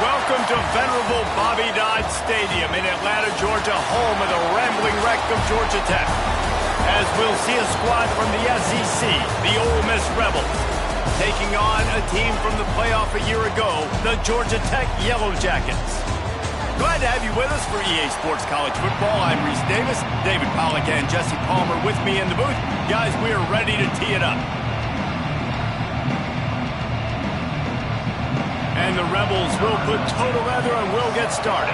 Welcome to venerable Bobby Dodd Stadium in Atlanta, Georgia, home of the rambling wreck of Georgia Tech. As we'll see a squad from the SEC, the Ole Miss Rebels, taking on a team from the playoff a year ago, the Georgia Tech Yellow Jackets. Glad to have you with us for EA Sports College Football. I'm Reese Davis, David Pollack and Jesse Palmer with me in the booth. Guys, we are ready to tee it up. And the Rebels will put toe together and we'll get started.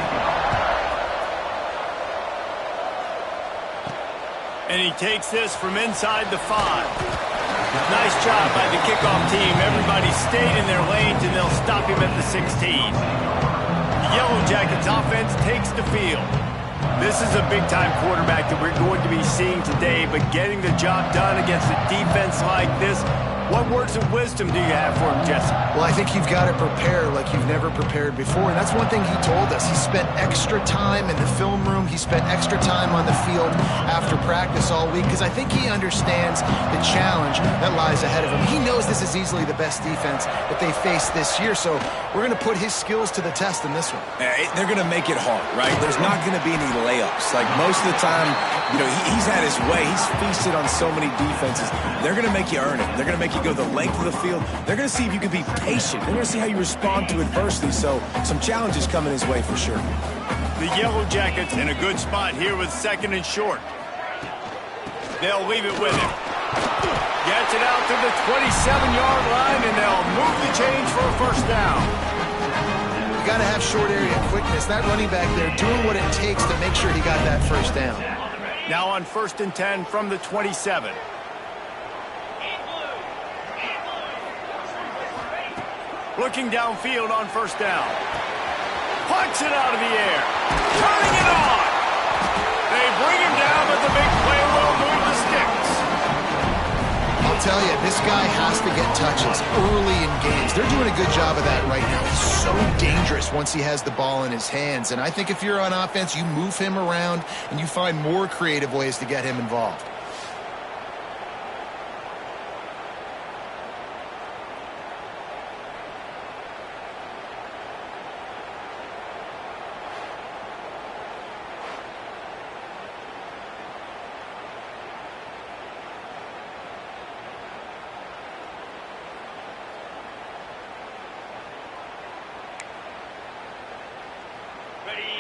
And he takes this from inside the 5. Nice job by the kickoff team. Everybody stayed in their lanes and they'll stop him at the 16. The Yellow Jackets offense takes the field. This is a big-time quarterback that we're going to be seeing today, but getting the job done against a defense like this, what words of wisdom do you have for him, Jesse? Well, I think you've got to prepare like you've never prepared before. And that's one thing he told us. He spent extra time in the film room. He spent extra time on the field after practice all week because I think he understands the challenge that lies ahead of him. He knows this is easily the best defense that they face this year. So we're going to put his skills to the test in this one. They're going to make it hard, right? There's not going to be any layups. Like most of the time, you know, he's had his way. He's feasted on so many defenses. They're going to make you earn it. They're going to make you go the length of the field. They're going to see if you can be patient. They're going to see how you respond to adversity. So some challenges coming his way for sure. The Yellow Jackets in a good spot here with 2nd and short. They'll leave it with him. Gets it out to the 27-yard line, and they'll move the chains for a first down. You got to have short area quickness. That running back there doing what it takes to make sure he got that first down. Now on 1st and 10 from the 27. Looking downfield on 1st down. Punch it out of the air. Turning it on. They bring him down, but the big play will move the sticks. I'll tell you, this guy has to get touches early in games. They're doing a good job of that right now. He's so dangerous once he has the ball in his hands. And I think if you're on offense, you move him around and you find more creative ways to get him involved.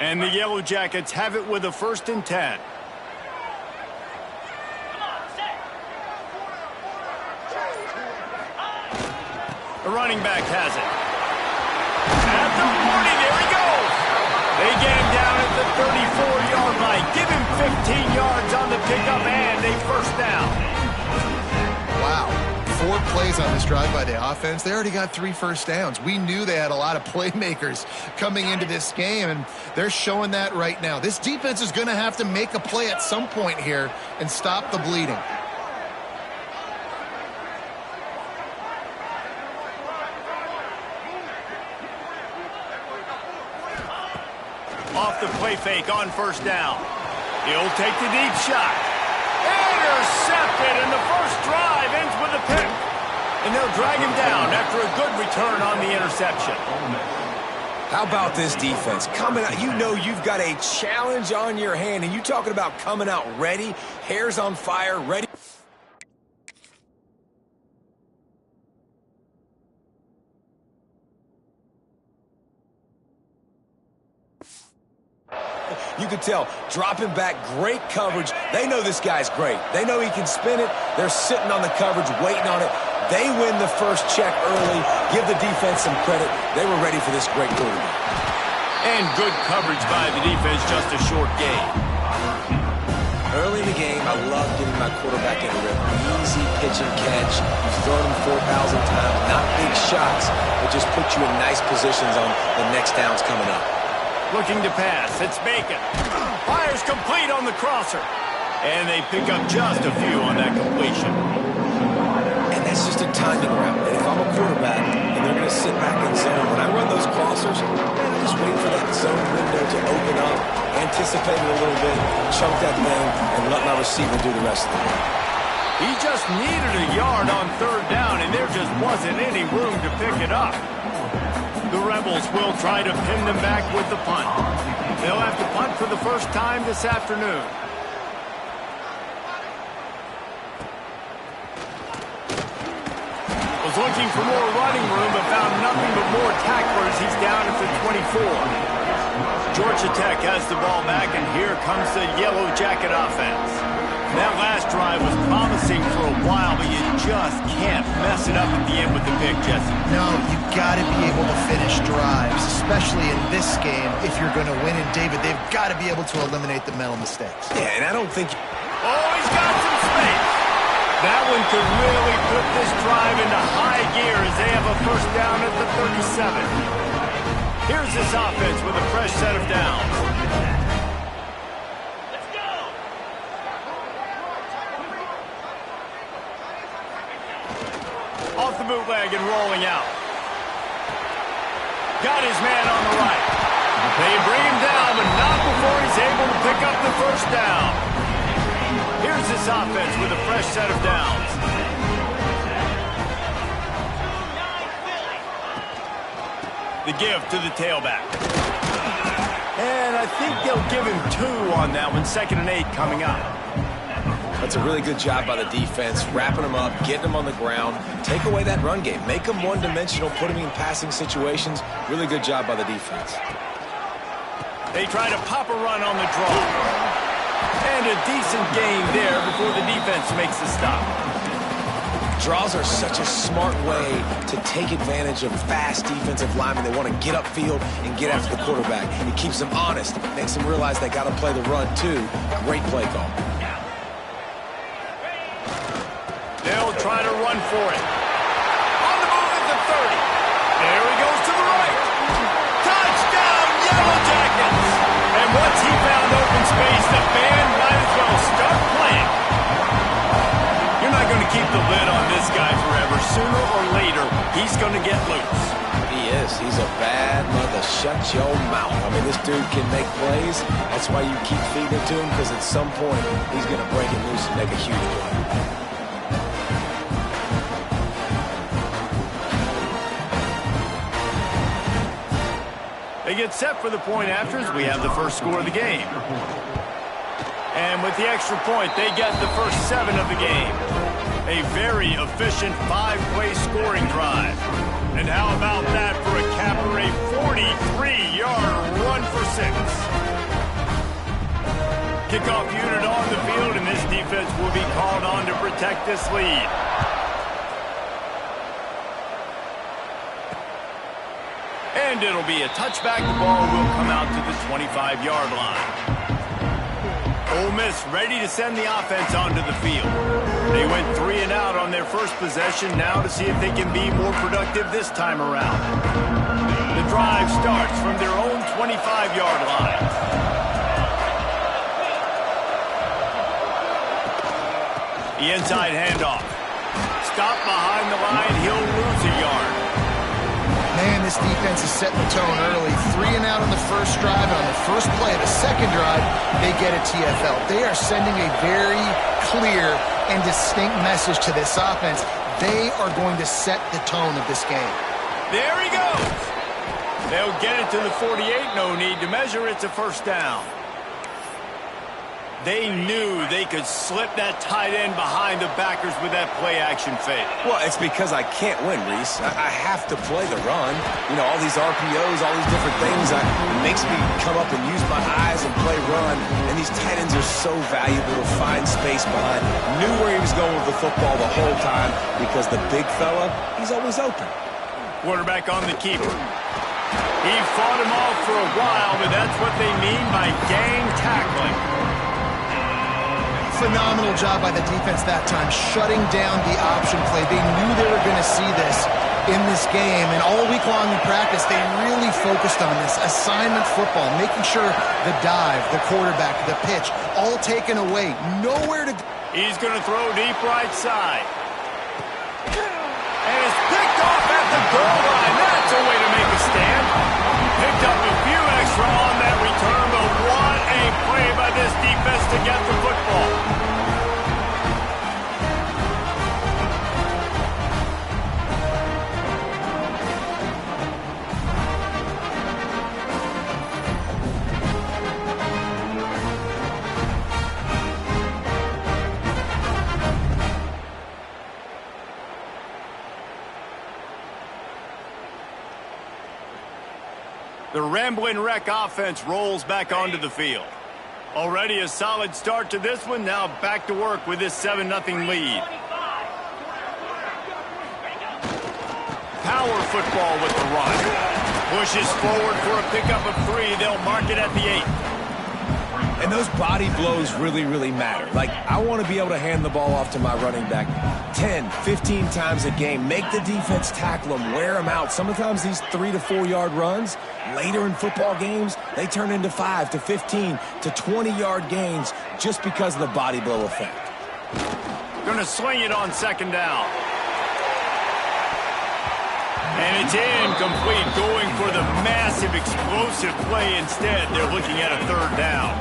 And the Yellow Jackets have it with a 1st and 10. The running back has it. At the 40, there he goes. They get him down at the 34-yard line. Give him 15 yards on the pickup and a first down. Wow. 4 plays on this drive by the offense. They already got 3 first downs. We knew they had a lot of playmakers coming into this game, and they're showing that right now. This defense is going to have to make a play at some point here and stop the bleeding. Off the play fake on 1st down. He'll take the deep shot. Intercepted, and the first drive ends with a pick. And they'll drag him down after a good return on the interception. How about this defense? Coming out, you know you've got a challenge on your hand, and you talking about coming out ready, hairs on fire, ready. You could tell, dropping back, great coverage. They know this guy's great. They know he can spin it. They're sitting on the coverage, waiting on it. They win the first check early. Give the defense some credit. They were ready for this great quarterback. And good coverage by the defense, just a short gain. Early in the game, I love getting my quarterback in a rhythm. Easy pitch and catch. You've thrown him 4,000 times. Not big shots, but just put you in nice positions on the next downs coming up. Looking to pass. It's Bacon. Fires complete on the crosser. And they pick up just a few on that completion. And that's just a timing route. And if I'm a quarterback and they're going to sit back in zone, when I run those crossers, man, I just wait for that zone window to open up, anticipate it a little bit, chunk that thing, and let my receiver do the rest of it. He just needed a yard on 3rd down, and there just wasn't any room to pick it up. The Rebels will try to pin them back with the punt. They'll have to punt for the first time this afternoon. Was looking for more running room, but found nothing but more tacklers. He's down at the 24. Georgia Tech has the ball back, and here comes the Yellow Jacket offense. That last drive was promising for a while, but you just can't mess it up at the end with the pick, Jesse. No, you've got to be able to finish drives, especially in this game. If you're going to win it, David, they've got to be able to eliminate the mental mistakes. Yeah, and I don't think... Oh, he's got some space. That one could really put this drive into high gear as they have a first down at the 37. Here's this offense with a fresh set of downs. Off the bootleg and rolling out. Got his man on the right. They bring him down, but not before he's able to pick up the first down. Here's this offense with a fresh set of downs. The give to the tailback. And I think they'll give him 2 on that one. 2nd and 8 coming up. That's a really good job by the defense, wrapping them up, getting them on the ground. Take away that run game. Make them one-dimensional, put them in passing situations. Really good job by the defense. They try to pop a run on the draw. And a decent gain there before the defense makes the stop. Draws are such a smart way to take advantage of fast defensive linemen. They want to get upfield and get after the quarterback. It keeps them honest, makes them realize they got to play the run too. Great play call. They'll try to run for it. On the move at the 30. There he goes to the right. Touchdown, Yellow Jackets! And once he found open space, the band might as well start playing. You're not going to keep the lid on this guy forever. Sooner or later, he's going to get loose. He is. He's a bad mother. Shut your mouth. I mean, this dude can make plays. That's why you keep feeding it to him, because at some point, he's going to break it loose and make a huge play. They get set for the point afters. We have the first score of the game. And with the extra point, they get the first 7 of the game. A very efficient 5-play scoring drive. And how about that for a capper, a 43-yard run for 6. Kickoff unit on the field, and this defense will be called on to protect this lead. And it'll be a touchback. The ball will come out to the 25-yard line. Ole Miss ready to send the offense onto the field. They went 3 and out on their first possession, now to see if they can be more productive this time around. The drive starts from their own 25-yard line. The inside handoff. Stop behind the line. He'll lose a yard. Man, this defense is setting the tone early. 3 and out on the first drive, and on the first play of the second drive, they get a TFL. They are sending a very clear and distinct message to this offense. They are going to set the tone of this game. There he goes. They'll get it to the 48. No need to measure. It's a first down. They knew they could slip that tight end behind the backers with that play-action fake. Well, it's because I can't win, Reese. I have to play the run. You know, all these RPOs, all these different things. It makes me come up and use my eyes and play run. And these tight ends are so valuable to find space behind. Knew where he was going with the football the whole time because the big fella, he's always open. Quarterback on the keeper. He fought him off for a while, but that's what they mean by gang tackling. Phenomenal job by the defense that time, shutting down the option play. They knew they were going to see this in this game, and all week long in practice, they really focused on this assignment football, making sure the dive, the quarterback, the pitch, all taken away. Nowhere to go. He's going to throw deep right side. And it's picked off at the goal line. That's a way to make a stand. Picked up a few extra on that return, but what a play by this defense to get the football. The Rambling Wreck offense rolls back onto the field. Already a solid start to this one. Now back to work with this 7-0 lead. Power football with the run. Pushes forward for a pickup of 3. They'll mark it at the 8. And those body blows really, really matter. Like, I want to be able to hand the ball off to my running back 10, 15 times a game. Make the defense tackle them, wear them out. Sometimes these 3 to 4 yard runs, later in football games, they turn into 5 to 15 to 20 yard gains just because of the body blow effect. Gonna swing it on 2nd down. And it's incomplete, going for the massive explosive play instead. They're looking at a 3rd down.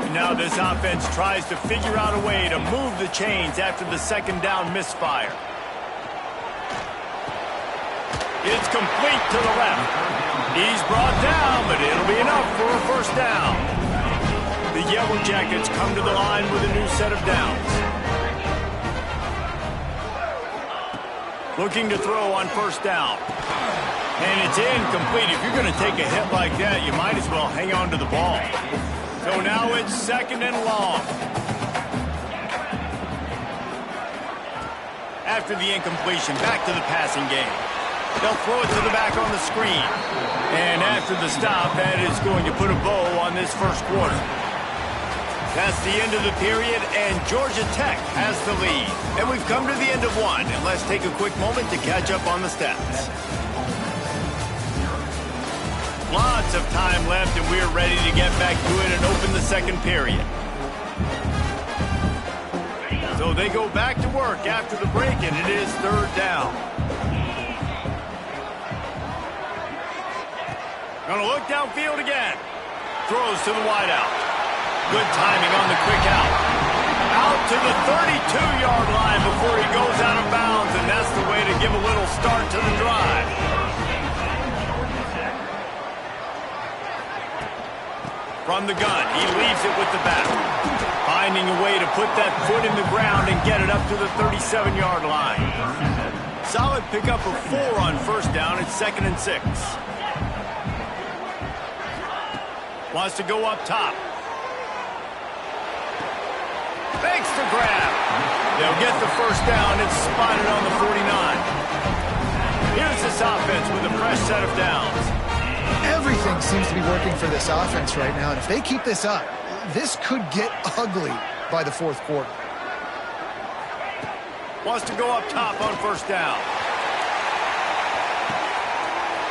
And now this offense tries to figure out a way to move the chains after the 2nd down misfire. It's complete to the left. He's brought down, but it'll be enough for a 1st down. The Yellow Jackets come to the line with a new set of downs. Looking to throw on 1st down. And it's incomplete. If you're going to take a hit like that, you might as well hang on to the ball. So now it's 2nd and long. After the incompletion, back to the passing game. They'll throw it to the back on the screen. And after the stop, that is going to put a bow on this 1st quarter. That's the end of the period, and Georgia Tech has the lead. And we've come to the end of one, and let's take a quick moment to catch up on the stats. Lots of time left, and we're ready to get back to it and open the 2nd period. So they go back to work after the break, and it is 3rd down. Gonna look downfield again. Throws to the wideout. Good timing on the quick out. Out to the 32-yard line before he goes out of bounds, and that's the way to give a little start to the drive. From the gun, he leaves it with the back. Finding a way to put that foot in the ground and get it up to the 37-yard line. Solid pickup of 4 on 1st down. It's 2nd and 6. Wants to go up top. Fakes the grab. They'll get the 1st down. It's spotted on the 49. Here's this offense with a fresh set of downs. Everything seems to be working for this offense right now, and if they keep this up, this could get ugly by the 4th quarter. Wants to go up top on 1st down.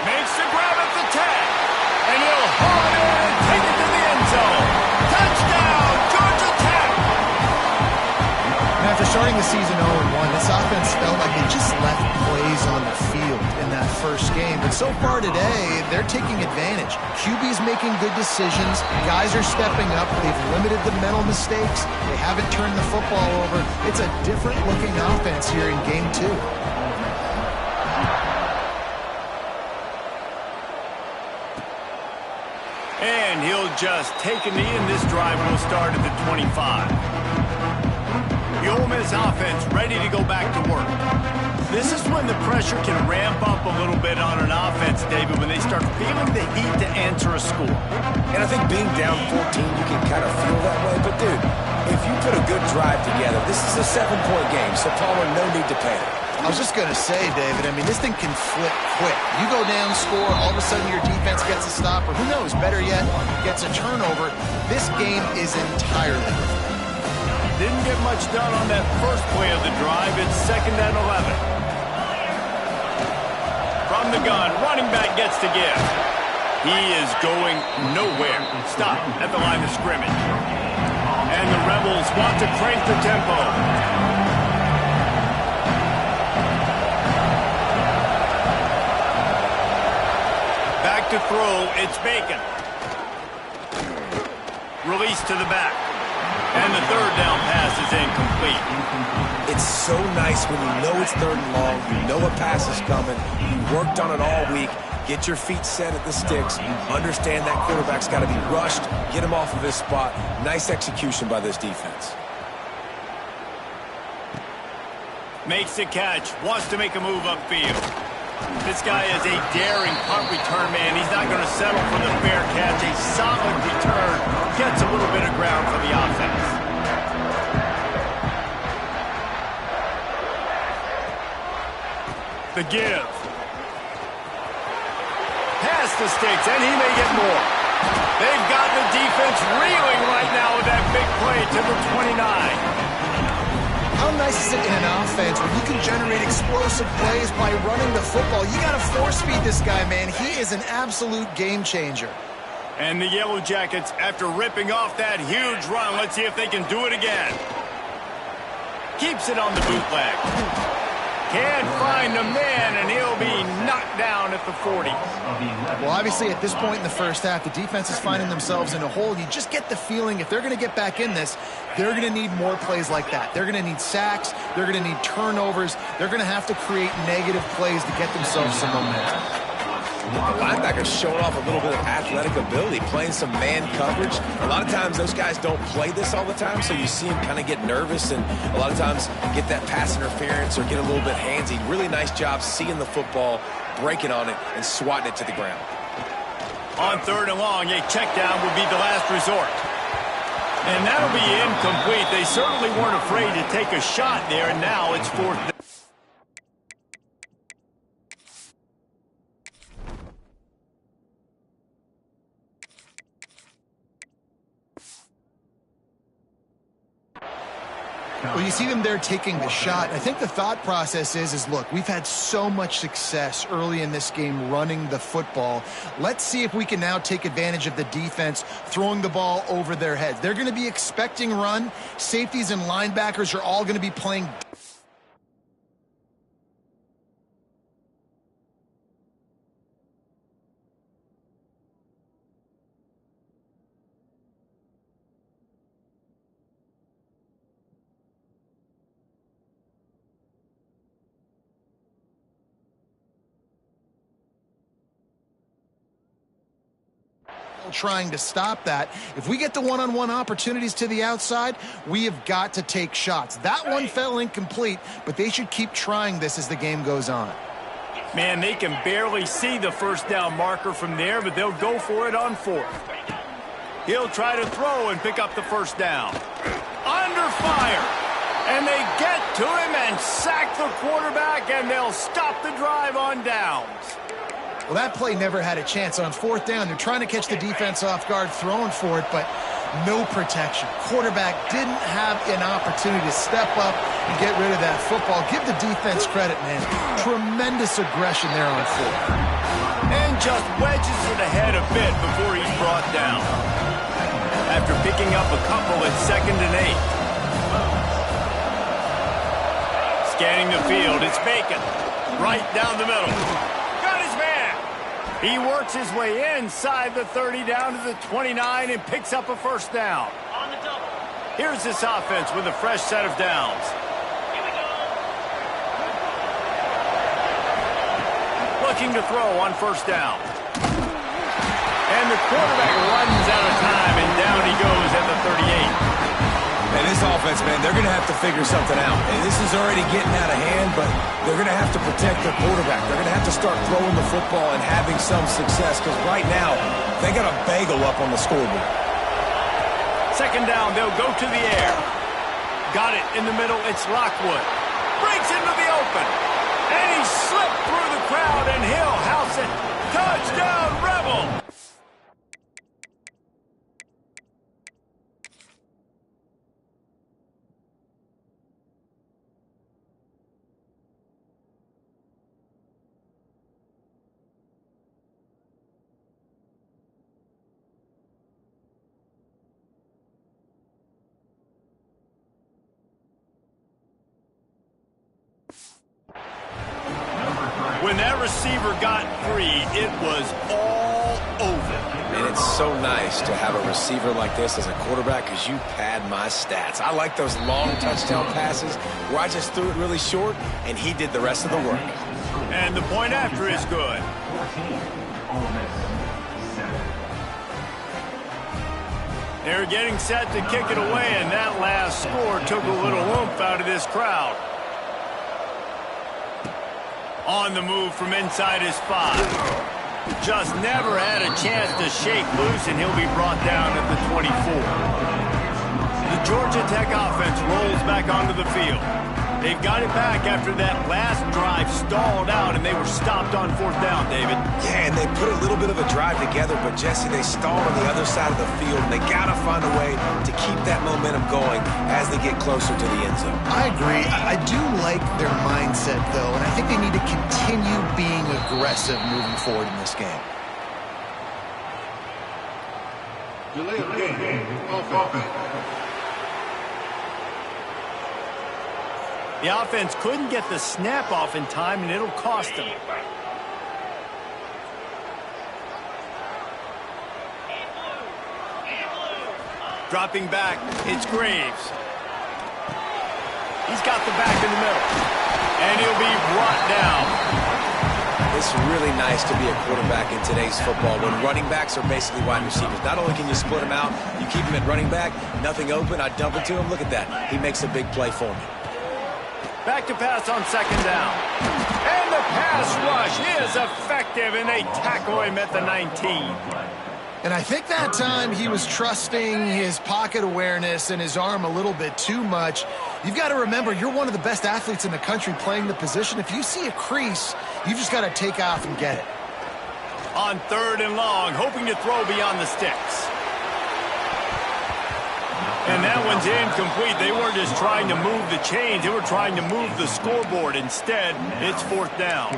Makes the grab at the 10. And he'll haul it in and take it to the end zone. Touchdown, Georgia Tech! After starting the season 0-1, this offense felt like they just left plays on the field in that 1st game. But so far today, they're taking advantage. QB's making good decisions. Guys are stepping up. They've limited the mental mistakes. They haven't turned the football over. It's a different-looking offense here in Game 2. And he'll just take a knee, and this drive will start at the 25. The Ole Miss offense ready to go back to work. This is when the pressure can ramp up a little bit on an offense, David, when they start feeling the heat to answer a score. And I think being down 14, you can kind of feel that way. But, dude, if you put a good drive together, this is a 7-point game, so Palmer, no need to panic. I was just going to say, David, I mean, this thing can flip quick. You go down, score, all of a sudden your defense gets a stop, or who knows, better yet, gets a turnover. This game is entirely different. Didn't get much done on that first play of the drive. It's 2nd and 11. From the gun, running back gets to give. He is going nowhere. Stop at the line of scrimmage. And the Rebels want to crank the tempo. Back to throw, it's Bacon. Release to the back. And the 3rd down pass is incomplete. It's so nice when you know it's 3rd and long, you know a pass is coming, you worked on it all week, get your feet set at the sticks, understand that quarterback's got to be rushed, get him off of his spot. Nice execution by this defense. Makes the catch, wants to make a move upfield. This guy is a daring punt return man. He's not going going to settle for the fair catch. A solid return gets a little bit of ground for the offense. The give. Past the sticks, and he may get more. They've got the defense reeling right now with that big play to the 29. How nice is it in an offense when you can generate explosive plays by running the football? You got to force feed this guy, man. He is an absolute game changer. And the Yellow Jackets, after ripping off that huge run, let's see if they can do it again. Keeps it on the bootleg. Can't find the man, and he'll be knocked down at the 40. Well, obviously, at this point in the first half, the defense is finding themselves in a hole. You just get the feeling if they're going to get back in this, they're going to need more plays like that. They're going to need sacks. They're going to need turnovers. They're going to have to create negative plays to get themselves some momentum. The linebackers showing off a little bit of athletic ability, playing some man coverage. A lot of times those guys don't play this all the time, so you see them kind of get nervous and a lot of times get that pass interference or get a little bit handsy. Really nice job seeing the football, breaking on it, and swatting it to the ground. On 3rd and long, a check down will be the last resort. And that'll be incomplete. They certainly weren't afraid to take a shot there, and now it's 4th down. Well, you see them there taking the shot. I think the thought process is, look, we've had so much success early in this game running the football. Let's see if we can now take advantage of the defense throwing the ball over their heads. They're going to be expecting run. Safeties and linebackers are all going to be playing. Trying to stop that. If we get the one-on-one opportunities to the outside, we have got to take shots. That one fell incomplete, but they should keep trying this as the game goes on. Man, they can barely see the first down marker from there, but they'll go for it on 4th. He'll try to throw and pick up the first down. Under fire. And they get to him and sack the quarterback, and they'll stop the drive on downs. Well, that play never had a chance. On 4th down, they're trying to catch the defense off guard, throwing for it, but no protection. Quarterback didn't have an opportunity to step up and get rid of that football. Give the defense credit, man. Tremendous aggression there on 4th. And just wedges it ahead a bit before he's brought down. After picking up a couple at 2nd and 8. Scanning the field, it's Bacon. Right down the middle. He works his way inside the 30 down to the 29 and picks up a first down. On the double. Here's this offense with a fresh set of downs. Here we go. Looking to throw on 1st down. And the quarterback runs out of time, and down he goes at the 38. And this offense, man, they're going to have to figure something out. And this is already getting out of hand, but they're going to have to protect their quarterback. They're going to have to start throwing the football and having some success because right now they got a bagel up on the scoreboard. 2nd down, they'll go to the air. Got it in the middle, it's Lockwood. Breaks into the open. And he slipped through the crowd, and he'll house it. Touchdown, Rebel! When that receiver got free, it was all over. And it's so nice to have a receiver like this as a quarterback because you pad my stats. I like those long touchdown passes where I just threw it really short and he did the rest of the work. And the point after is good. They're getting set to kick it away, and that last score took a little oomph out of this crowd. On the move from inside his 5. Just never had a chance to shake loose, and he'll be brought down at the 24. The Georgia Tech offense rolls back onto the field. They've got it back after that last drive stalled out, and they were stopped on 4th down, David. Yeah, and they put a little bit of a drive together, but, Jesse, they stalled on the other side of the field, and they got to find a way to keep that momentum going as they get closer to the end zone. I agree. I do like their mindset, though, and I think they need to continue being aggressive moving forward in this game. Delay of game. Offense. The offense couldn't get the snap off in time, and it'll cost them. Dropping back, it's Graves. He's got the back in the middle, and he'll be brought down. It's really nice to be a quarterback in today's football when running backs are basically wide receivers. Not only can you split them out, you keep them at running back, nothing open, I dump it to him. Look at that. He makes a big play for me. Back to pass on 2nd down. And the pass rush is effective, and they tackle him at the 19. And I think that time he was trusting his pocket awareness and his arm a little bit too much. You've got to remember, you're one of the best athletes in the country playing the position. If you see a crease, you've just got to take off and get it. On 3rd and long, hoping to throw beyond the sticks. And that one's incomplete. They weren't just trying to move the chains. They were trying to move the scoreboard. Instead, it's 4th down.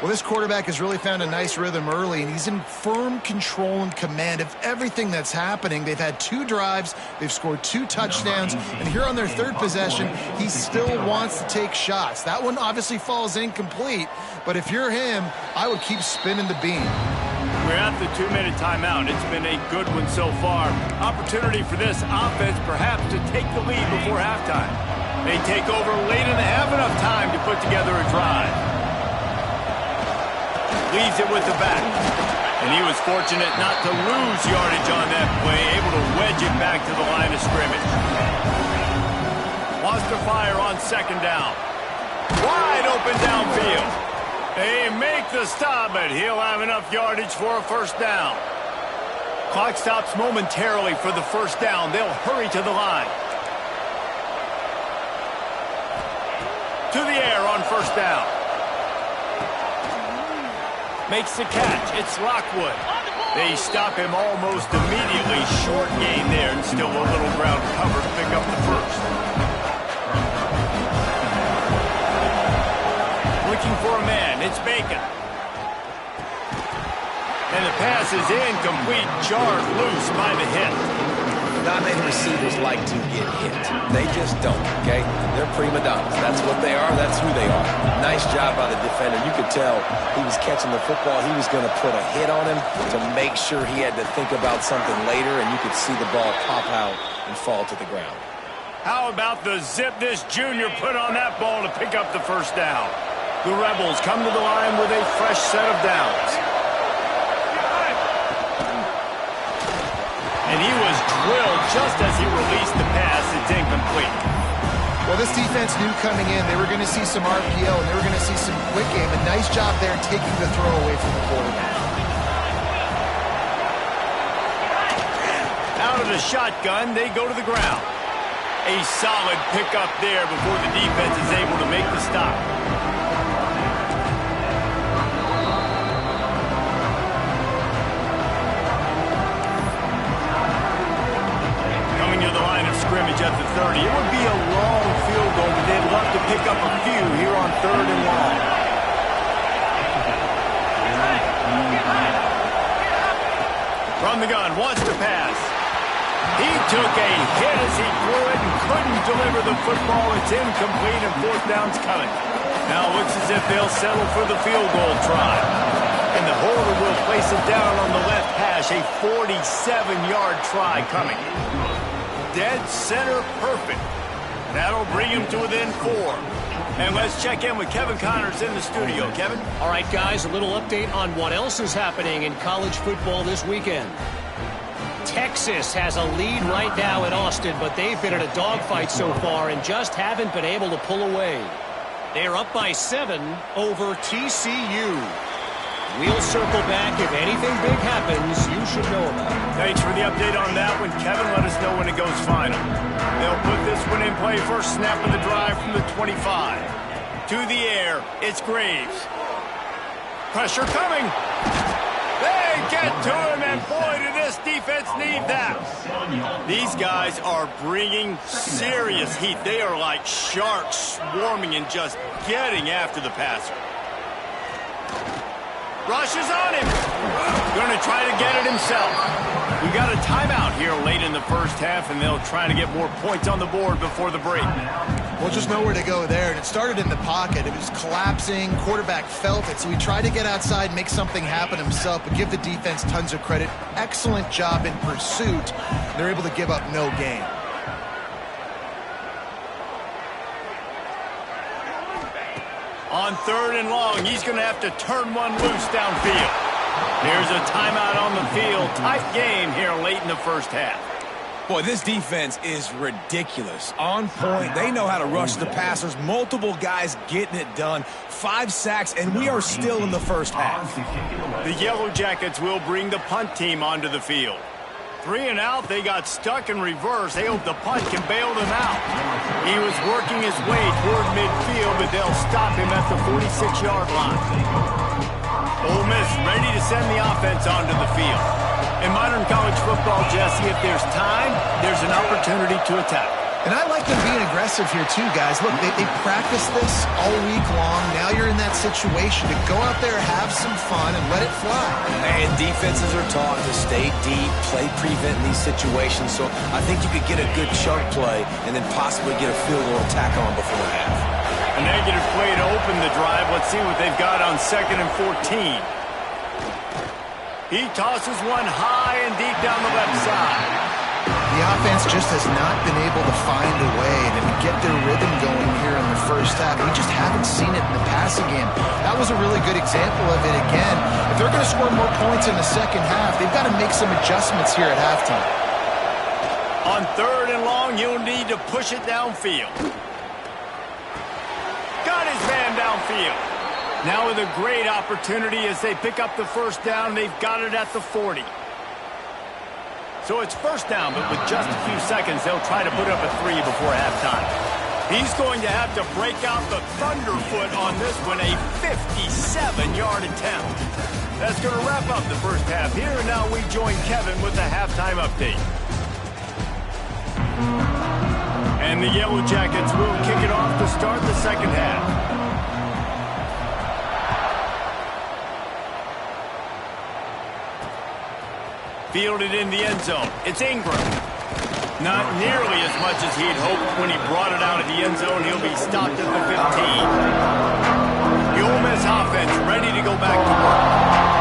Well, this quarterback has really found a nice rhythm early, and he's in firm control and command of everything that's happening. They've had 2 drives. They've scored 2 touchdowns. And here on their 3rd possession, he still wants to take shots. That one obviously falls incomplete. But if you're him, I would keep spinning the beam. We're at the 2-minute timeout. It's been a good one so far. Opportunity for this offense perhaps to take the lead before halftime. They take over late and they have enough time to put together a drive. Leaves it with the back. And he was fortunate not to lose yardage on that play, able to wedge it back to the line of scrimmage. Wants to fire on 2nd down. Wide open downfield. They make the stop, but he'll have enough yardage for a 1st down. Clock stops momentarily for the 1st down. They'll hurry to the line. To the air on 1st down. Makes the catch. It's Lockwood. They stop him almost immediately. Short gain there, and still a little ground cover to pick up the 1st. Looking for a man. It's Bacon. And the pass is incomplete. Jarred loose by the hit. Not many receivers like to get hit. They just don't, okay? They're prima donnas. That's what they are. That's who they are. Nice job by the defender. You could tell he was catching the football. He was going to put a hit on him to make sure he had to think about something later, and you could see the ball pop out and fall to the ground. How about the zip this junior put on that ball to pick up the 1st down? The Rebels come to the line with a fresh set of downs. And he was drilled just as he released the pass. It's incomplete. Well, this defense knew coming in they were going to see some RPO and they were going to see some quick game. A nice job there taking the throw away from the quarterback. Out of the shotgun, they go to the ground. A solid pickup there before the defense is able to make the stop. To the line of scrimmage at the 30. It would be a long field goal, but they'd love to pick up a few here on 3rd and long. From the gun, wants to pass. He took a hit as he threw it and couldn't deliver the football. It's incomplete and 4th down's coming. Now it looks as if they'll settle for the field goal try. And the holder will place it down on the left hash. A 47-yard try coming. Dead center perfect. That'll bring him to within 4. And let's check in with Kevin Connors in the studio. Kevin? All right, guys, a little update on what else is happening in college football this weekend. Texas has a lead right now at Austin, but they've been in a dogfight so far and just haven't been able to pull away. They're up by 7 over TCU. We'll circle back. If anything big happens, you should know about it. Thanks for the update on that one, Kevin. Let us know when it goes final. They'll put this one in play. First snap of the drive from the 25. To the air, it's Graves. Pressure coming. They get to him, and boy, did this defense need that. These guys are bringing serious heat. They are like sharks swarming and just getting after the passer. Rushes on him. Going to try to get it himself. We got a timeout here late in the first half, and they'll try to get more points on the board before the break. Well, just nowhere to go there, and it started in the pocket. It was collapsing. Quarterback felt it, so he tried to get outside, make something happen himself, but give the defense tons of credit. Excellent job in pursuit. They're able to give up no gain. On 3rd and long, he's going to have to turn one loose downfield. Here's a timeout on the field. Tight game here late in the first half. Boy, this defense is ridiculous. On point. They know how to rush the passers. Multiple guys getting it done. 5 sacks, and we are still in the first half. The Yellow Jackets will bring the punt team onto the field. 3 and out, they got stuck in reverse. They hope the punt can bail them out. He was working his way toward midfield, but they'll stop him at the 46-yard line. Ole Miss ready to send the offense onto the field. In modern college football, Jesse, if there's time, there's an opportunity to attack. And I like them being aggressive here too, guys. Look, they practice this all week long. Now you're in that situation to go out there, have some fun, and let it fly. And defenses are taught to stay deep, play prevent in these situations. So I think you could get a good chunk play and then possibly get a field goal attack on before half. A negative play to open the drive. Let's see what they've got on 2nd and 14. He tosses one high and deep down the left side. The offense just has not been able to find a way to get their rhythm going here in the first half. We just haven't seen it in the passing game. That was a really good example of it again. If they're going to score more points in the second half, they've got to make some adjustments here at halftime. On 3rd and long, you'll need to push it downfield. Got his man downfield. Now with a great opportunity as they pick up the first down. They've got it at the 40. So it's first down, but with just a few seconds, they'll try to put up a 3 before halftime. He's going to have to break out the thunderfoot on this one, a 57-yard attempt. That's going to wrap up the first half here, and now we join Kevin with the halftime update. And the Yellow Jackets will kick it off to start the second half. Fielded in the end zone. It's Ingram. Not nearly as much as he'd hoped when he brought it out of the end zone. He'll be stopped at the 15. The Ole Miss offense ready to go back to work.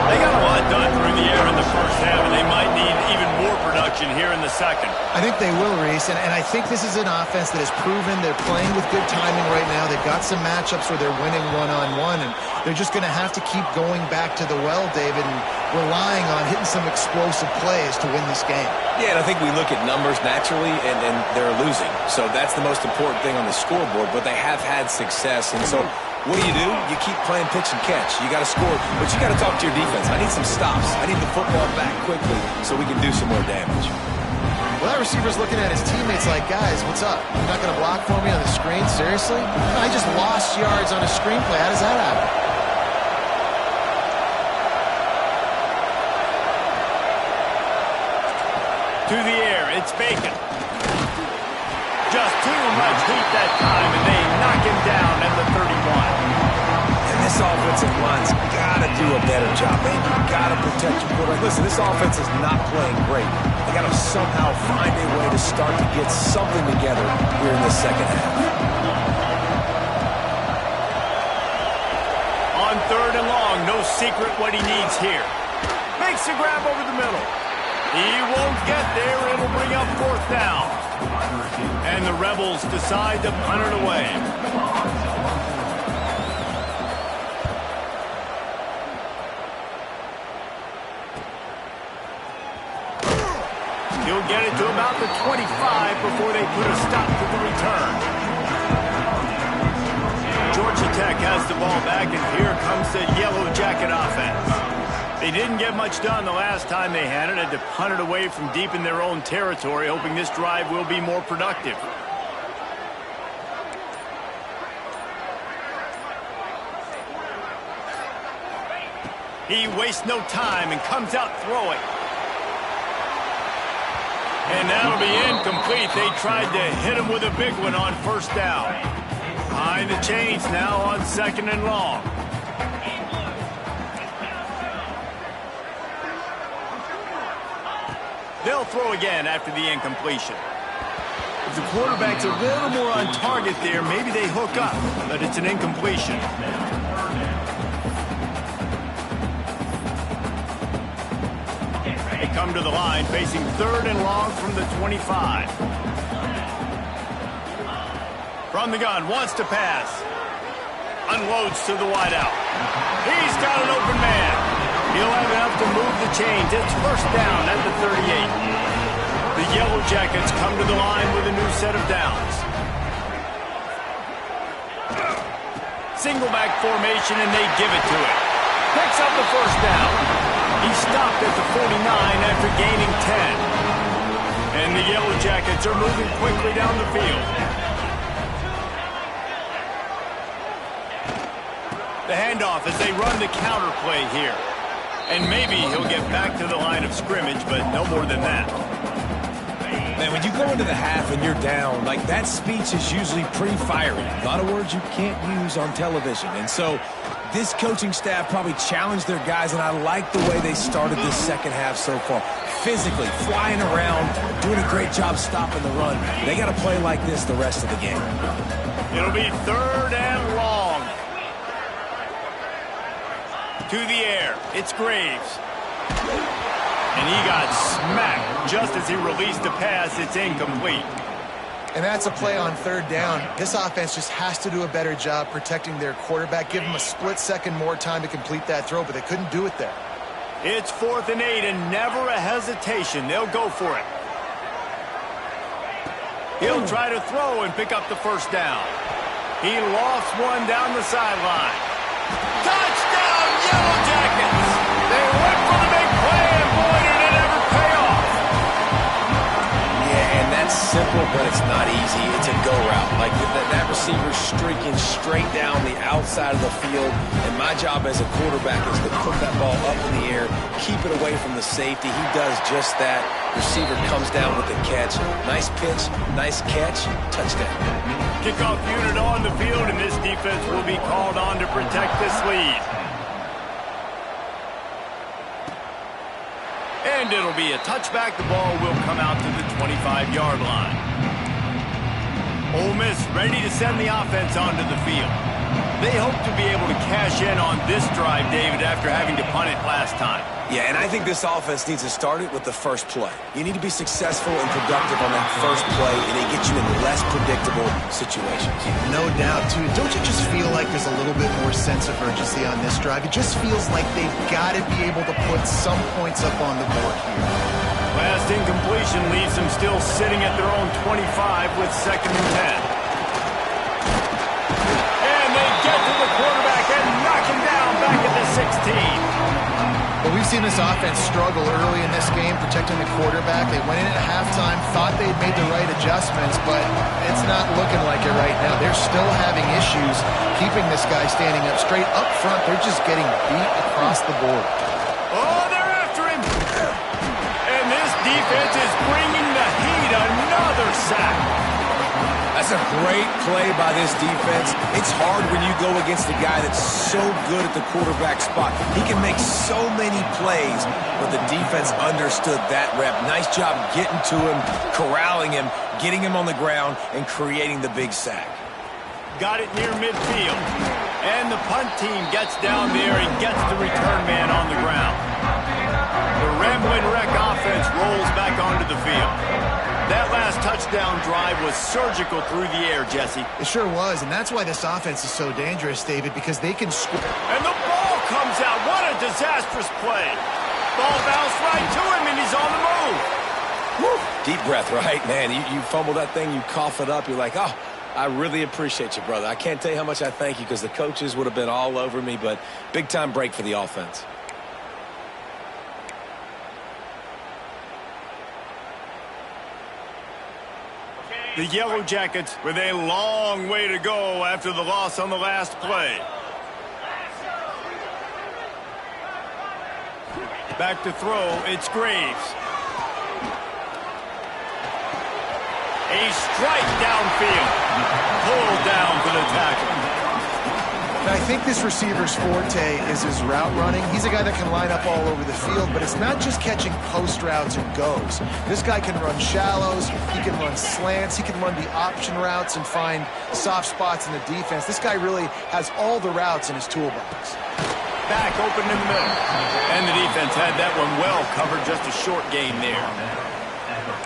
They got a lot done through the air in the first half, and they might need even more production here in the second. I think they will, Reese, and I think this is an offense that has proven they're playing with good timing right now. They've got some matchups where they're winning one-on-one, and they're just going to have to keep going back to the well, David, and relying on hitting some explosive plays to win this game. Yeah, and I think we look at numbers naturally, and they're losing. So that's the most important thing on the scoreboard, but they have had success. And so what do? You keep playing pitch and catch. You got to score, but you got to talk to your defense. I need some stops. I need the football back quickly so we can do some more damage. Well, that receiver's looking at his teammates like, guys, what's up? You're not going to block for me on the screen? Seriously? I just lost yards on a screenplay. How does that happen? To the air, it's Bacon. Just too much heat that time, and they knock him down at the 31. And this offensive line's got to do a better job, man. You got to protect your quarterback. Listen, this offense is not playing great. They got to somehow find a way to start to get something together here in the second half. On 3rd and long, no secret what he needs here. Makes a grab over the middle. He won't get there. It'll bring up 4th down. And the Rebels decide to punt it away. He'll get it to about the 25 before they put a stop to the return. Georgia Tech has the ball back, and here comes the Yellow Jacket offense. They didn't get much done the last time they had it. Had to punt it away from deep in their own territory, hoping this drive will be more productive. He wastes no time and comes out throwing. And that'll be incomplete. They tried to hit him with a big one on first down. Behind the chains now on 2nd and long. They'll throw again after the incompletion. If the quarterback's a little more on target there, maybe they hook up, but it's an incompletion. They come to the line facing 3rd and long from the 25. From the gun, wants to pass. Unloads to the wideout. He's got an open man. He'll have enough to move the chains. It's first down at the 38. The Yellow Jackets come to the line with a new set of downs. Single back formation, and they give it to him. Picks up the first down. He stopped at the 49 after gaining 10. And the Yellow Jackets are moving quickly down the field. The handoff as they run the counter play here. And maybe he'll get back to the line of scrimmage, but no more than that. Man, when you go into the half and you're down, like, that speech is usually pretty fiery. A lot of words you can't use on television. And so this coaching staff probably challenged their guys, and I like the way they started this second half so far. Physically, flying around, doing a great job stopping the run. They got to play like this the rest of the game. It'll be 3rd and long. To the air, it's Graves. And he got smacked just as he released the pass. It's incomplete. And that's a play on 3rd down. This offense just has to do a better job protecting their quarterback. Give him a split second more time to complete that throw, but they couldn't do it there. It's 4th and 8, and never a hesitation. They'll go for it. He'll try to throw and pick up the first down. He lost one down the sideline. Touchdown, Yellow Jackets! They went for the big play, and boy, did it ever pay off. Yeah, and that's simple, but it's not easy. It's a go route. Like, that receiver's streaking straight down the outside of the field, and my job as a quarterback is to put that ball up in the air, keep it away from the safety. He does just that. Receiver comes down with the catch. Nice pitch, nice catch, touchdown. Kickoff unit on the field, and this defense will be called on to protect this lead. And it'll be a touchback. The ball will come out to the 25-yard line. Ole Miss ready to send the offense onto the field. They hope to be able to cash in on this drive, David, after having to punt it last time. Yeah, and I think this offense needs to start it with the first play. You need to be successful and productive on that first play, and it gets you in less predictable situations. No doubt, too. Don't you just feel like there's a little bit more sense of urgency on this drive? It just feels like they've got to be able to put some points up on the board here. Last incompletion leaves them still sitting at their own 25 with 2nd and 10. And they get to the quarterback and knock him down back at the 16. But we've seen this offense struggle early in this game protecting the quarterback. They went in at halftime, thought they'd made the right adjustments, but it's not looking like it right now. They're still having issues keeping this guy standing up straight. Up front, they're just getting beat across the board. Oh, they're after him. And this defense is bringing the heat. Another sack. That's a great play by this defense. It's hard when you go against a guy that's so good at the quarterback spot. He can make so many plays, but the defense understood that rep. Nice job getting to him, corralling him, getting him on the ground, and creating the big sack. Got it near midfield. And the punt team gets down there and gets the return man on the ground. The Ramblin' Wreck offense rolls back onto the field. That last touchdown drive was surgical through the air, Jesse. It sure was, and that's why this offense is so dangerous, David, because they can score. And the ball comes out. What a disastrous play. Ball bounced right to him, and he's on the move. Woo. Deep breath, right? Man, you fumble that thing, you cough it up, you're like, oh, I really appreciate you, brother. I can't tell you how much I thank you because the coaches would have been all over me, but big-time break for the offense. The Yellow Jackets with a long way to go after the loss on the last play. Back to throw, it's Graves. A strike downfield. Pulled down for the tackle. And I think this receiver's forte is his route running. He's a guy that can line up all over the field, but it's not just catching post routes and goes. This guy can run shallows, he can run slants, he can run the option routes and find soft spots in the defense. This guy really has all the routes in his toolbox. Back open in the middle. And the defense had that one well covered, just a short gain there.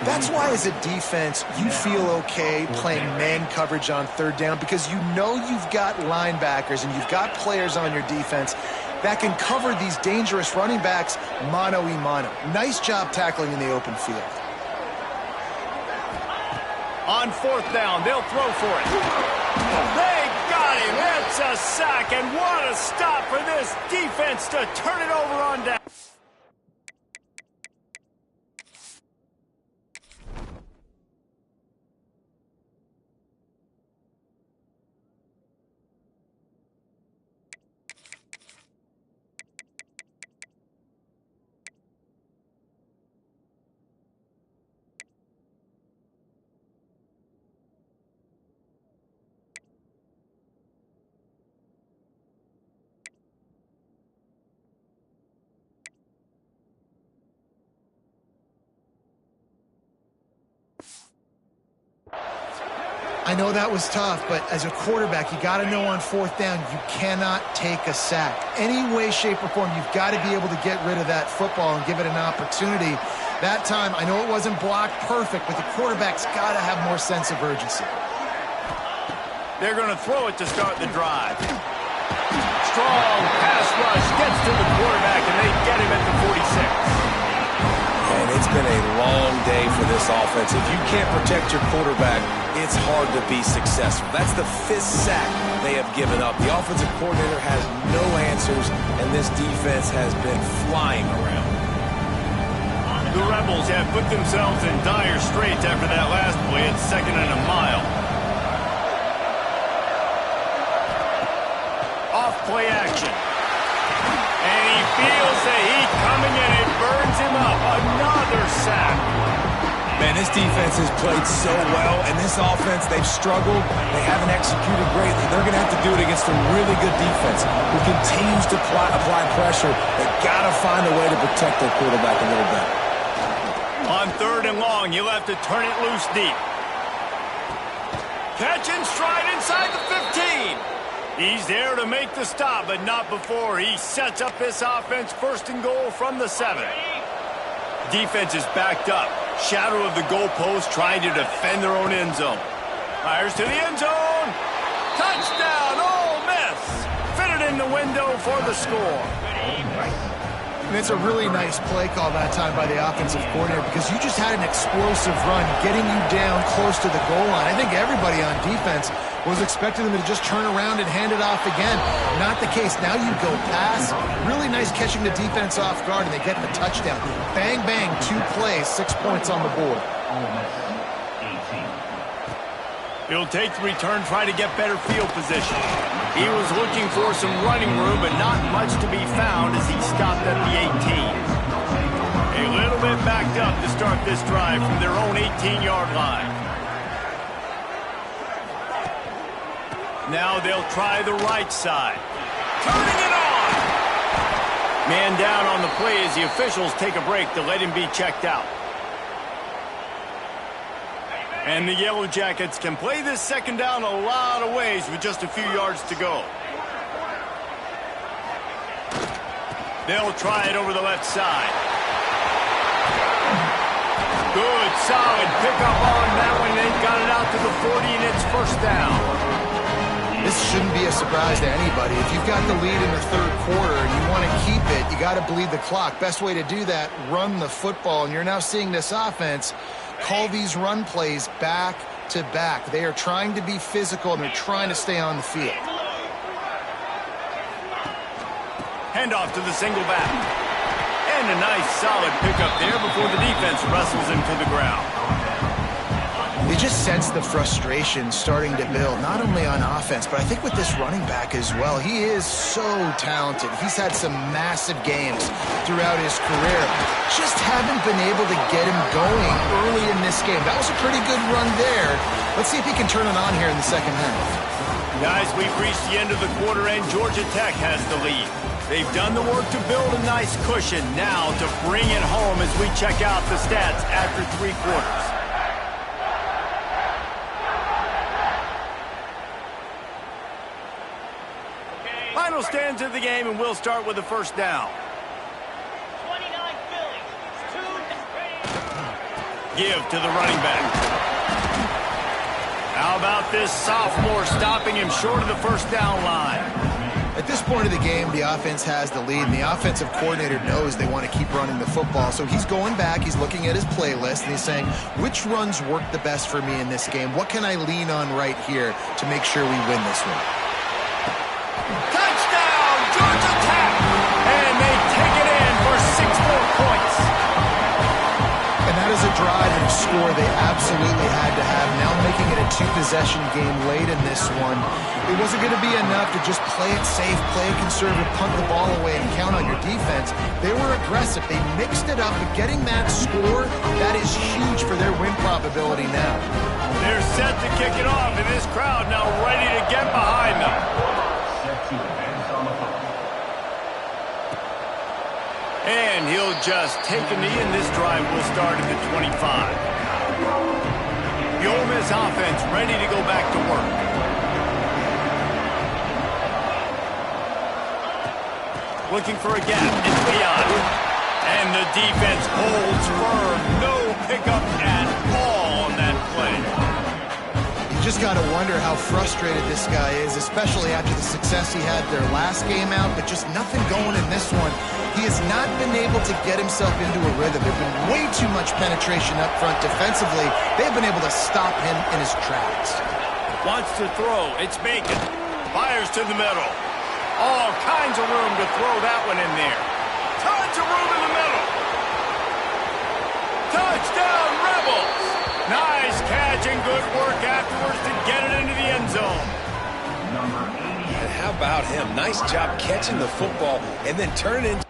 That's why, as a defense, you feel okay playing man coverage on third down, because you know you've got linebackers and you've got players on your defense that can cover these dangerous running backs mano-a-mano. Nice job tackling in the open field. On fourth down, they'll throw for it. They got him. That's a sack, and what a stop for this defense to turn it over on down. I know that was tough, but as a quarterback, you got to know on fourth down, you cannot take a sack. Any way, shape, or form, you've got to be able to get rid of that football and give it an opportunity. That time, I know it wasn't blocked perfect, but the quarterback's got to have more sense of urgency. They're going to throw it to start the drive. Strong pass rush gets to the quarterback, and they get him at the 46. And it's been a long day for this offense. If you can't protect your quarterback, it's hard to be successful. That's the 5th sack they have given up. The offensive coordinator has no answers, and this defense has been flying around. The Rebels have put themselves in dire straits after that last play. It's 2nd and a mile. Off play action. And he feels the heat coming in. It burns him up. Another sack. Man, this defense has played so well, and this offense, they've struggled. They haven't executed greatly. They're going to have to do it against a really good defense who continues to apply pressure. They've got to find a way to protect their quarterback a little bit. On 3rd and long, you'll have to turn it loose deep. Catch and stride inside the 15. He's there to make the stop, but not before he sets up this offense 1st and goal from the 7. Defense is backed up. Shadow of the goalpost, trying to defend their own end zone. Fires to the end zone. Touchdown, Ole Miss. Fitted in the window for the score. And it's a really nice play call that time by the offensive coordinator, because you just had an explosive run getting you down close to the goal line. I think everybody on defense was expecting them to just turn around and hand it off again. Not the case. Now you go pass. Really nice catching the defense off guard, and they get the touchdown. Bang, bang, 2 plays, 6 points on the board. He'll take the return, try to get better field position. He was looking for some running room, but not much to be found as he stopped at the 18. A little bit backed up to start this drive from their own 18-yard line. Now they'll try the right side. Turning it on! Man down on the play as the officials take a break to let him be checked out. And the Yellow Jackets can play this 2nd down a lot of ways with just a few yards to go. They'll try it over the left side. Good, solid pickup on that one. They've got it out to the 40, and it's 1st down. This shouldn't be a surprise to anybody. If you've got the lead in the 3rd quarter and you want to keep it, you got to bleed the clock. Best way to do that, run the football. And you're now seeing this offense call these run plays back to back. They are trying to be physical, and they're trying to stay on the field. Handoff to the single back. And a nice solid pickup there before the defense wrestles him to the ground. You just sense the frustration starting to build, not only on offense, but I think with this running back as well. He is so talented. He's had some massive games throughout his career. Just haven't been able to get him going early in this game. That was a pretty good run there. Let's see if he can turn it on here in the second half. Guys, we've reached the end of the quarter, and Georgia Tech has the lead. They've done the work to build a nice cushion. Now to bring it home as we check out the stats after 3 quarters. Final stands of the game, and we'll start with the first down. 29 Phillies. 2. Give to the running back. How about this sophomore stopping him short of the first down line? At this point of the game, the offense has the lead, and the offensive coordinator knows they want to keep running the football. So he's going back, he's looking at his playlist, and he's saying, which runs work the best for me in this game? What can I lean on right here to make sure we win this one? Touchdown, Georgia Tech! And they take it in for 6 more points. And that is a drive and a score they absolutely had to have. Now making it a 2-possession game late in this one. It wasn't going to be enough to just play it safe, play it conservative, punt the ball away, and count on your defense. They were aggressive. They mixed it up, but getting that score, that is huge for their win probability now. They're set to kick it off, and this crowd now ready to get behind them. And he'll just take a knee, and this drive will start at the 25. The Ole Miss offense ready to go back to work. Looking for a gap. It's Leon. And the defense holds firm. No pickup at all on that play. You just got to wonder how frustrated this guy is, especially after the success he had their last game out, but just nothing going in this one. He has not been able to get himself into a rhythm. There's been way too much penetration up front defensively. They've been able to stop him in his tracks. Wants to throw. It's Bacon. Fires to the middle. All kinds of room to throw that one in there. Tons of room in the middle. Touchdown, Rebels. Nice catch and good work afterwards to get it into the end zone. And how about him? Nice job catching the football and then turning it into...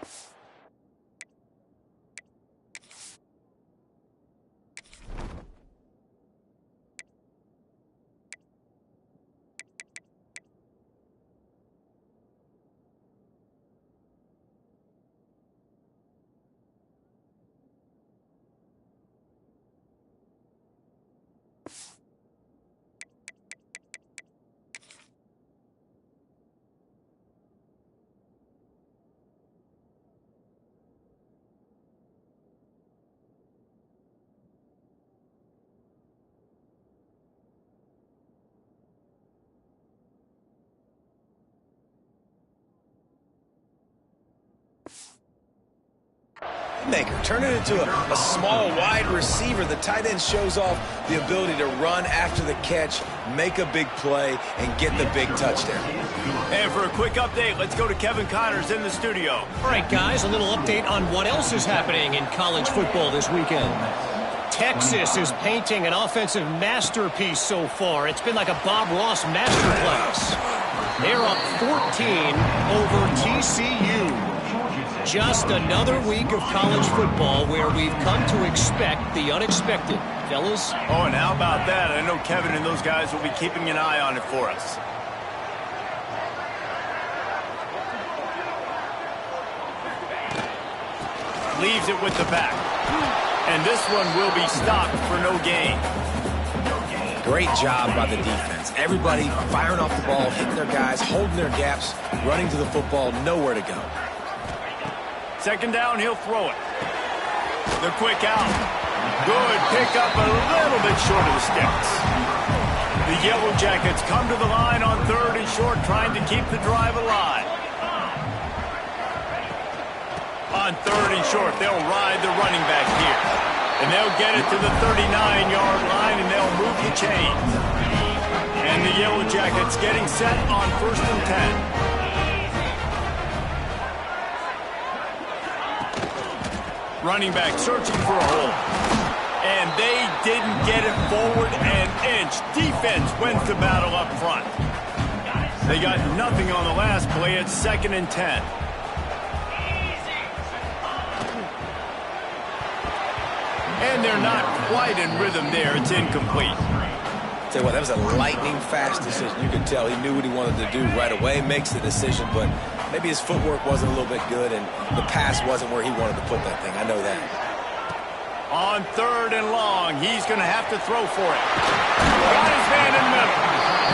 maker. Turn it into a small, wide receiver. The tight end shows off the ability to run after the catch, make a big play, and get the big touchdown. And for a quick update, let's go to Kevin Connors in the studio. All right, guys, a little update on what else is happening in college football this weekend. Texas is painting an offensive masterpiece so far. It's been like a Bob Ross masterclass. They're up 14 over TCU. Just another week of college football where we've come to expect the unexpected. Fellas? Oh, and how about that? I know Kevin and those guys will be keeping an eye on it for us. Leaves it with the back. And this one will be stopped for no gain. Great job by the defense. Everybody firing off the ball, hitting their guys, holding their gaps, running to the football, nowhere to go. Second down, he'll throw it. The quick out. Good pickup, a little bit short of the sticks. The Yellow Jackets come to the line on 3rd and short, trying to keep the drive alive. On 3rd and short, they'll ride the running back here. And they'll get it to the 39-yard line, and they'll move the chains. And the Yellow Jackets getting set on 1st and 10. Running back searching for a hole. And they didn't get it forward an inch. Defense wins the battle up front. They got nothing on the last play. It's 2nd and 10. And they're not quite in rhythm there. It's incomplete. Tell you what, that was a lightning-fast decision. You could tell he knew what he wanted to do right away, makes the decision, but maybe his footwork wasn't a little bit good, and the pass wasn't where he wanted to put that thing. I know that. On 3rd and long, he's going to have to throw for it. Got his man in the middle.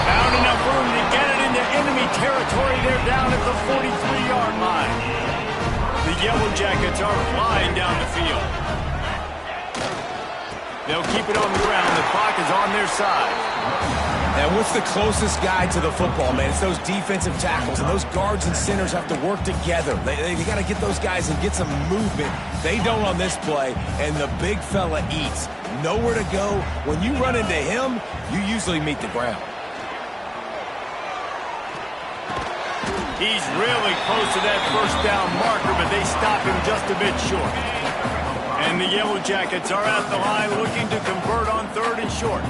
Found enough room to get it into enemy territory. They're down at the 43-yard line. The Yellow Jackets are flying down the field. They'll keep it on the ground. The clock is on their side. And what's the closest guy to the football, man? It's those defensive tackles, and those guards and centers have to work together. They got to get those guys and get some movement. They don't on this play, and the big fella eats. Nowhere to go. When you run into him, you usually meet the ground. He's really close to that first down marker, but they stop him just a bit short. And the Yellow Jackets are at the line looking to convert on 3rd and short.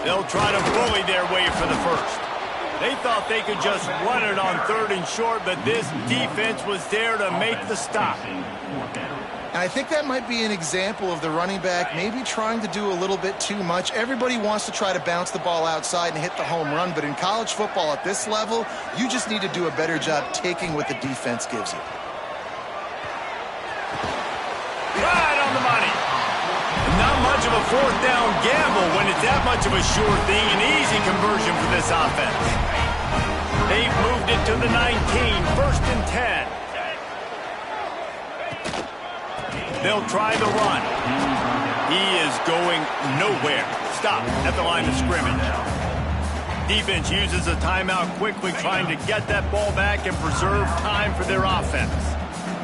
They'll try to bully their way for the first. They thought they could just run it on 3rd and short, but this defense was there to make the stop. And I think that might be an example of the running back maybe trying to do a little bit too much. Everybody wants to try to bounce the ball outside and hit the home run, but in college football at this level, you just need to do a better job taking what the defense gives you. Right on the money. Not much of a 4th down gamble when it's that much of a sure thing. An easy conversion for this offense. They've moved it to the 19, 1st and 10. They'll try the run. He is going nowhere. Stop at the line of scrimmage. Defense uses a timeout quickly, trying to get that ball back and preserve time for their offense.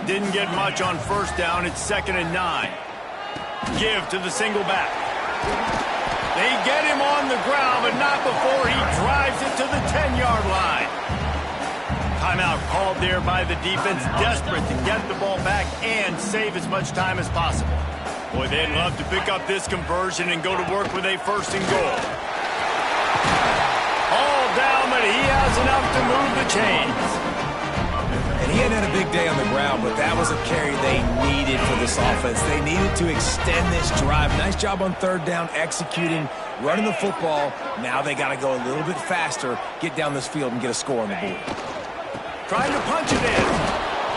Didn't get much on 1st down. It's 2nd and 9. Give to the single back. They get him on the ground, but not before he drives it to the 10-yard line. Timeout called there by the defense, desperate to get the ball back and save as much time as possible. Boy, they'd love to pick up this conversion and go to work with a 1st and goal. All down, but he has enough to move the chains. And he hadn't had a big day on the ground, but that was a carry they needed for this offense. They needed to extend this drive. Nice job on 3rd down, executing, running the football. Now they got to go a little bit faster, get down this field and get a score on the board. Trying to punch it in.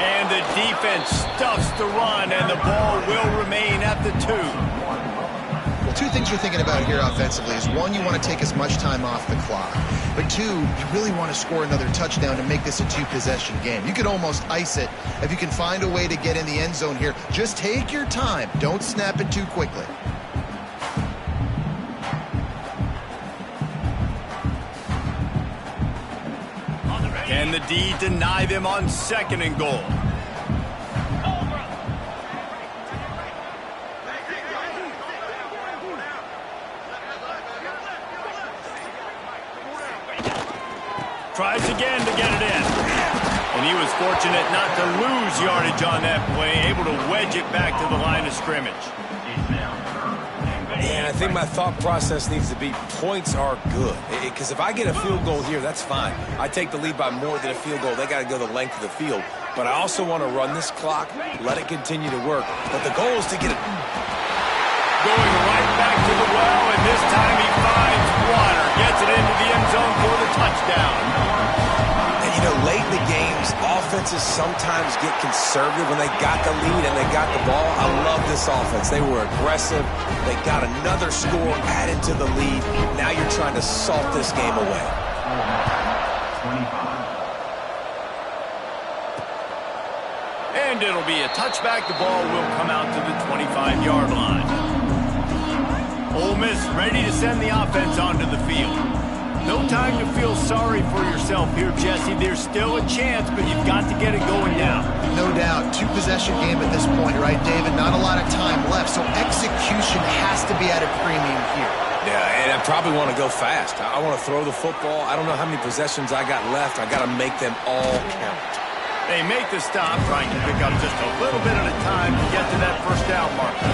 And the defense stuffs the run, and the ball will remain at the 2. Well, 2 things you're thinking about here offensively is, 1, you want to take as much time off the clock. But 2, you really want to score another touchdown to make this a 2-possession game. You could almost ice it if you can find a way to get in the end zone here. Just take your time. Don't snap it too quickly. Can the D deny them on 2nd and goal? Tries again to get it in. And he was fortunate not to lose yardage on that play, able to wedge it back to the line of scrimmage. And I think my thought process needs to be points are good. Because if I get a field goal here, that's fine. I take the lead by more than a field goal. They got to go the length of the field. But I also want to run this clock, let it continue to work. But the goal is to get it. Going right back to the well, and this time he finds water. Gets it into the end zone for the touchdown. And, you know, late in the games, offenses sometimes get conservative when they got the lead and they got the ball. I love this offense. They were aggressive. They got another score added to the lead. Now you're trying to salt this game away. And it'll be a touchback. The ball will come out to the 25-yard line. Ole Miss ready to send the offense onto the field. No time to feel sorry for yourself here, Jesse. There's still a chance, but you've got to get it going now. No doubt. 2-possession game at this point, right, David? Not a lot of time left, so execution has to be at a premium here. Yeah, and I probably want to go fast. I want to throw the football. I don't know how many possessions I got left. I got to make them all count. They make the stop, trying to pick up just a little bit at a time to get to that first down marker.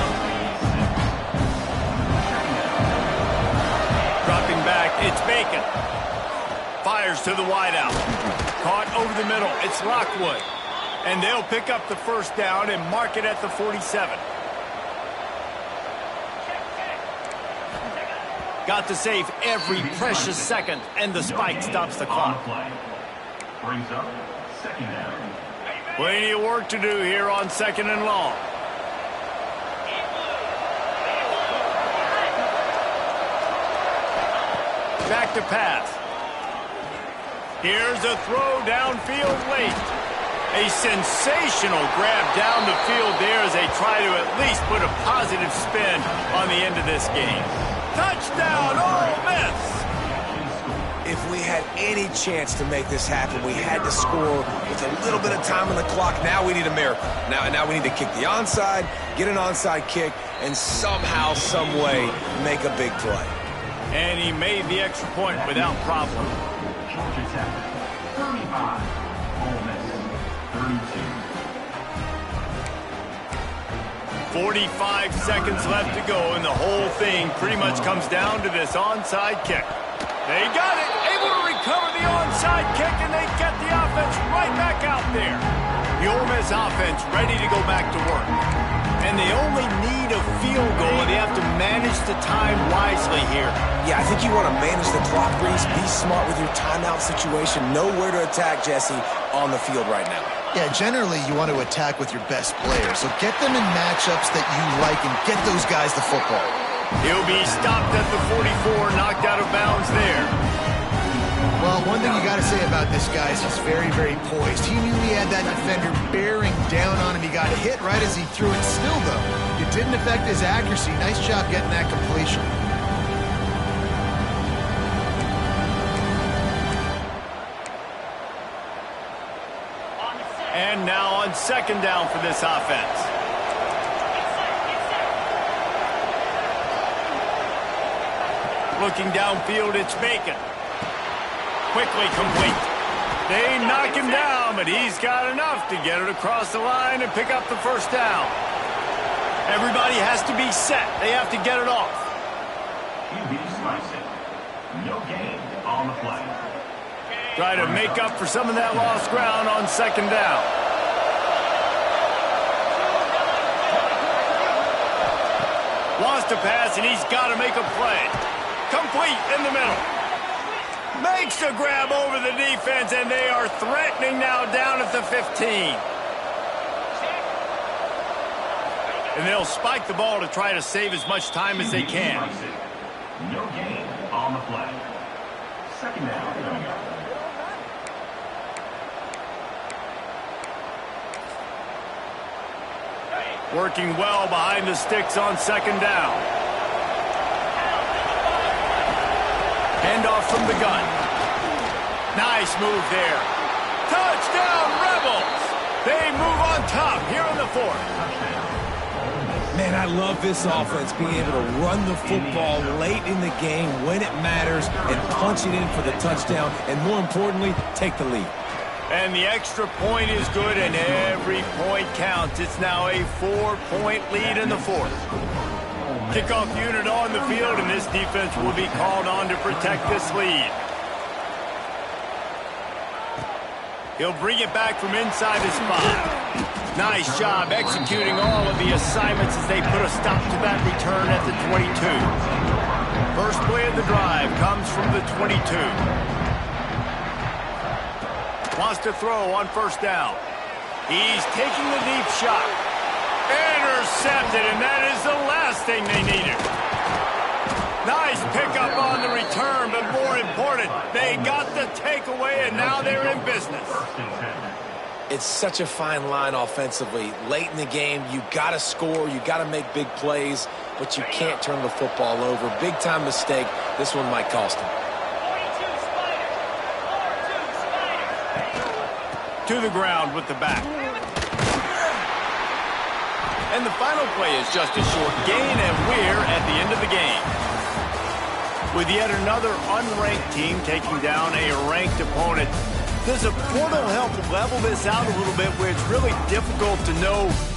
Dropping back, it's Bacon. Fires to the wideout. Caught over the middle, it's Lockwood. And they'll pick up the first down and mark it at the 47. Got to save every precious second, and the spike stops the clock. Brings up second down. Plenty of work to do here on second and long. Back to pass. Here's a throw downfield late. A sensational grab down the field there as they try to at least put a positive spin on the end of this game. Touchdown, Ole Miss! If we had any chance to make this happen, we had to score with a little bit of time on the clock. Now we need a miracle. Now we need to kick the onside, get an onside kick, and somehow, some way, make a big play. And he made the extra point without problem. Georgia Tech, 35. Ole Miss, 32. 45 seconds left to go, and the whole thing pretty much comes down to this onside kick. They got it, able to recover the onside kick, and they get the offense right back out there. The Ole Miss offense ready to go back to work. And they only need a field goal, and they have to manage the time wisely here. Yeah, I think you want to manage the clock, Reese. Be smart with your timeout situation. Know where to attack, Jesse, on the field right now. Yeah, generally you want to attack with your best players. So get them in matchups that you like and get those guys the football. He'll be stopped at the 44, knocked out of bounds there. Well, one thing you got to say about this guy is he's very, very poised. He knew he had that defender bearing down on him. He got hit right as he threw it. Still, though, it didn't affect his accuracy. Nice job getting that completion. And now on second down for this offense. Looking downfield, it's Bacon. Quickly complete. They knock him down, but he's got enough to get it across the line and pick up the first down. Everybody has to be set. They have to get it off. QB slicing. No gain on the play. Try to make up for some of that lost ground on second down. Wants to pass, and he's got to make a play. Complete in the middle. Makes a grab over the defense, and they are threatening now down at the 15. And they'll spike the ball to try to save as much time as they can. No gain on the play. Second down. Working well behind the sticks on second down. Handoff from the gun. Nice move there. Touchdown, Rebels! They move on top here in the fourth. Man, I love this offense, being able to run the football late in the game when it matters and punch it in for the touchdown, and more importantly, take the lead. And the extra point is good, and every point counts. It's now a 4-point lead in the fourth. Kickoff unit on the field, and this defense will be called on to protect this lead. He'll bring it back from inside his 5. Nice job executing all of the assignments as they put a stop to that return at the 22. First play of the drive comes from the 22. Wants to throw on first down. He's taking the deep shot. Intercepted, and that is the last thing they needed. Nice pickup on the return, but more important, they got the takeaway, and now they're in business. It's such a fine line offensively. Late in the game, you got to score, you got to make big plays, but you can't turn the football over. Big-time mistake. This one might cost him. To the ground with the back. And the final play is just a short gain, and we're at the end of the game. With yet another unranked team taking down a ranked opponent, Does a portal help level this out a little bit where it's really difficult to know